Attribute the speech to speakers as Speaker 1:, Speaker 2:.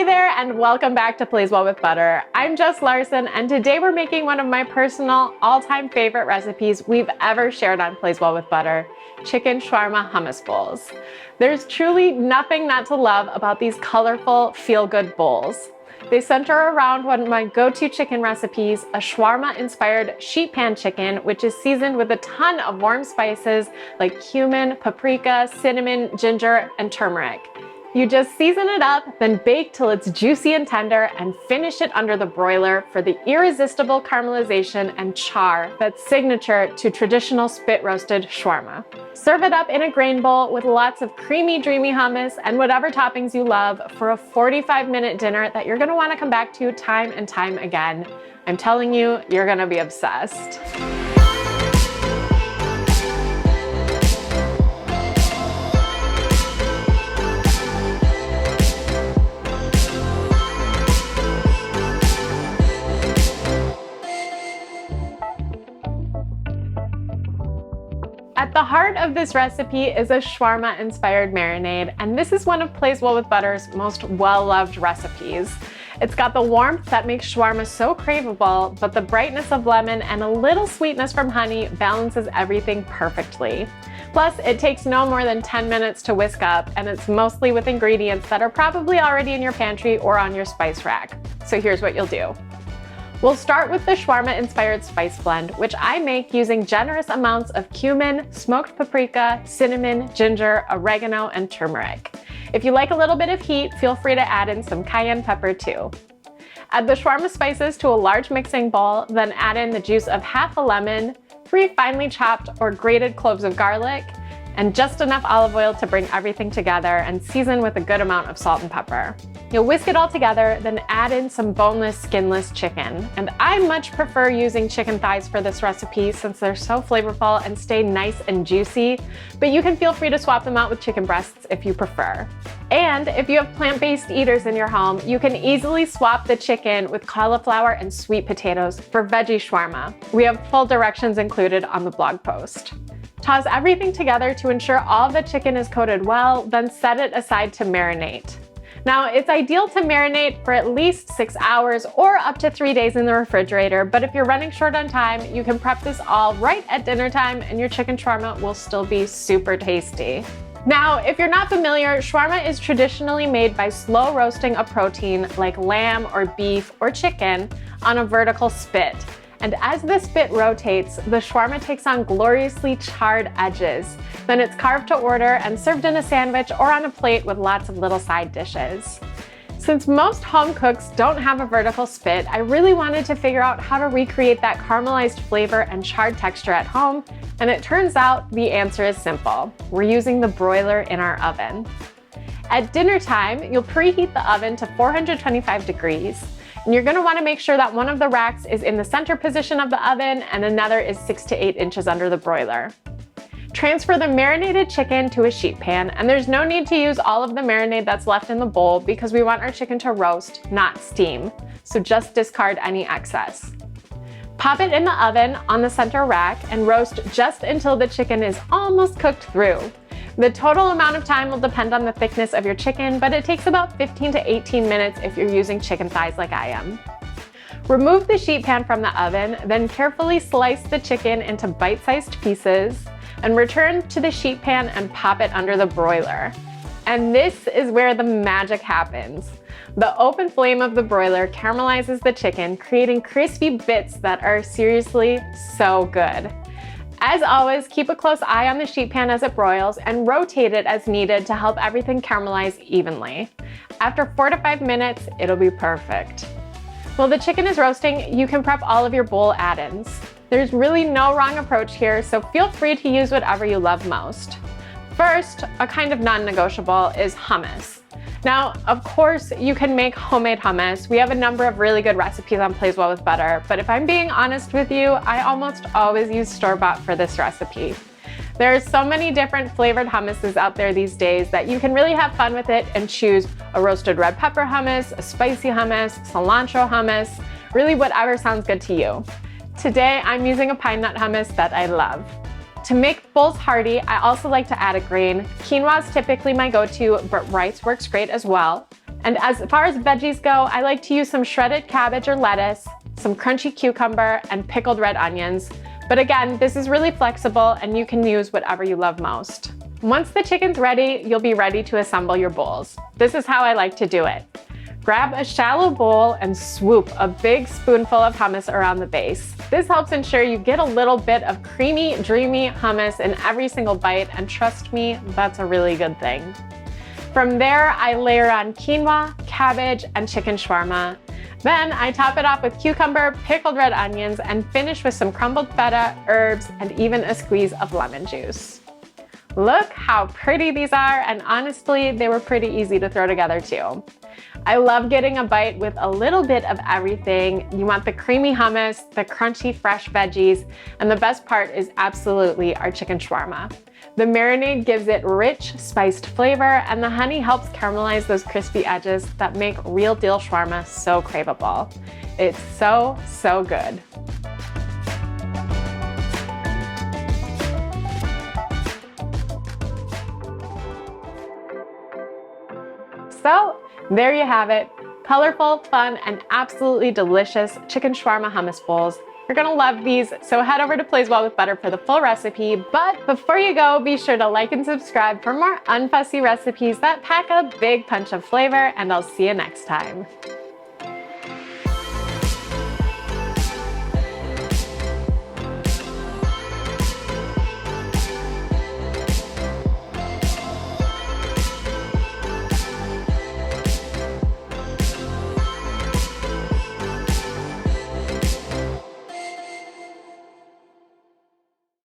Speaker 1: Hey there, and welcome back to Plays Well with Butter. I'm Jess Larson, and today we're making one of my personal all-time favorite recipes we've ever shared on Plays Well with Butter, Chicken Shawarma Hummus Bowls. There's truly nothing not to love about these colorful, feel-good bowls. They center around one of my go-to chicken recipes, a shawarma-inspired sheet pan chicken, which is seasoned with a ton of warm spices like cumin, paprika, cinnamon, ginger, and turmeric. You just season it up, then bake till it's juicy and tender, and finish it under the broiler for the irresistible caramelization and char that's signature to traditional spit-roasted shawarma. Serve it up in a grain bowl with lots of creamy, dreamy hummus and whatever toppings you love for a 45-minute dinner that you're gonna wanna come back to time and time again. I'm telling you, you're gonna be obsessed. At the heart of this recipe is a shawarma-inspired marinade, and this is one of Plays Well with Butter's most well-loved recipes. It's got the warmth that makes shawarma so craveable, but the brightness of lemon and a little sweetness from honey balances everything perfectly. Plus, it takes no more than 10 minutes to whisk up, and it's mostly with ingredients that are probably already in your pantry or on your spice rack. So here's what you'll do. We'll start with the shawarma-inspired spice blend, which I make using generous amounts of cumin, smoked paprika, cinnamon, ginger, oregano, and turmeric. If you like a little bit of heat, feel free to add in some cayenne pepper too. Add the shawarma spices to a large mixing bowl, then add in the juice of half a lemon, 3 finely chopped or grated cloves of garlic, and just enough olive oil to bring everything together and season with a good amount of salt and pepper. You'll whisk it all together, then add in some boneless, skinless chicken. And I much prefer using chicken thighs for this recipe since they're so flavorful and stay nice and juicy, but you can feel free to swap them out with chicken breasts if you prefer. And if you have plant-based eaters in your home, you can easily swap the chicken with cauliflower and sweet potatoes for veggie shawarma. We have full directions included on the blog post. Toss everything together to ensure all the chicken is coated well, then set it aside to marinate. Now, it's ideal to marinate for at least 6 hours or up to 3 days in the refrigerator, but if you're running short on time, you can prep this all right at dinner time and your chicken shawarma will still be super tasty. Now, if you're not familiar, shawarma is traditionally made by slow roasting a protein like lamb or beef or chicken on a vertical spit. And as the spit rotates, the shawarma takes on gloriously charred edges. Then it's carved to order and served in a sandwich or on a plate with lots of little side dishes. Since most home cooks don't have a vertical spit, I really wanted to figure out how to recreate that caramelized flavor and charred texture at home, and it turns out the answer is simple. We're using the broiler in our oven. At dinner time, you'll preheat the oven to 425 degrees. And you're gonna wanna make sure that one of the racks is in the center position of the oven and another is 6 to 8 inches under the broiler. Transfer the marinated chicken to a sheet pan, and there's no need to use all of the marinade that's left in the bowl because we want our chicken to roast, not steam. So just discard any excess. Pop it in the oven on the center rack and roast just until the chicken is almost cooked through. The total amount of time will depend on the thickness of your chicken, but it takes about 15 to 18 minutes if you're using chicken thighs like I am. Remove the sheet pan from the oven, then carefully slice the chicken into bite-sized pieces, and return to the sheet pan and pop it under the broiler. And this is where the magic happens. The open flame of the broiler caramelizes the chicken, creating crispy bits that are seriously so good. As always, keep a close eye on the sheet pan as it broils and rotate it as needed to help everything caramelize evenly. After 4 to 5 minutes, it'll be perfect. While the chicken is roasting, you can prep all of your bowl add-ins. There's really no wrong approach here, so feel free to use whatever you love most. First, a kind of non-negotiable is hummus. Now, of course, you can make homemade hummus. We have a number of really good recipes on Plays Well with Butter, but if I'm being honest with you, I almost always use store-bought for this recipe. There are so many different flavored hummuses out there these days that you can really have fun with it and choose a roasted red pepper hummus, a spicy hummus, cilantro hummus, really whatever sounds good to you. Today, I'm using a pine nut hummus that I love. To make bowls hearty, I also like to add a grain. Quinoa is typically my go-to, but rice works great as well. And as far as veggies go, I like to use some shredded cabbage or lettuce, some crunchy cucumber, and pickled red onions. But again, this is really flexible and you can use whatever you love most. Once the chicken's ready, you'll be ready to assemble your bowls. This is how I like to do it. Grab a shallow bowl and swoop a big spoonful of hummus around the base. This helps ensure you get a little bit of creamy, dreamy hummus in every single bite, and trust me, that's a really good thing. From there, I layer on quinoa, cabbage, and chicken shawarma. Then I top it off with cucumber, pickled red onions, and finish with some crumbled feta, herbs, and even a squeeze of lemon juice. Look how pretty these are, and honestly, they were pretty easy to throw together too. I love getting a bite with a little bit of everything. You want the creamy hummus, the crunchy fresh veggies, and the best part is absolutely our chicken shawarma. The marinade gives it rich, spiced flavor, and the honey helps caramelize those crispy edges that make real deal shawarma so craveable. It's so, so good. So there you have it. Colorful, fun, and absolutely delicious chicken shawarma hummus bowls. You're gonna love these, so head over to Plays Well with Butter for the full recipe. But before you go, be sure to like and subscribe for more unfussy recipes that pack a big punch of flavor, and I'll see you next time.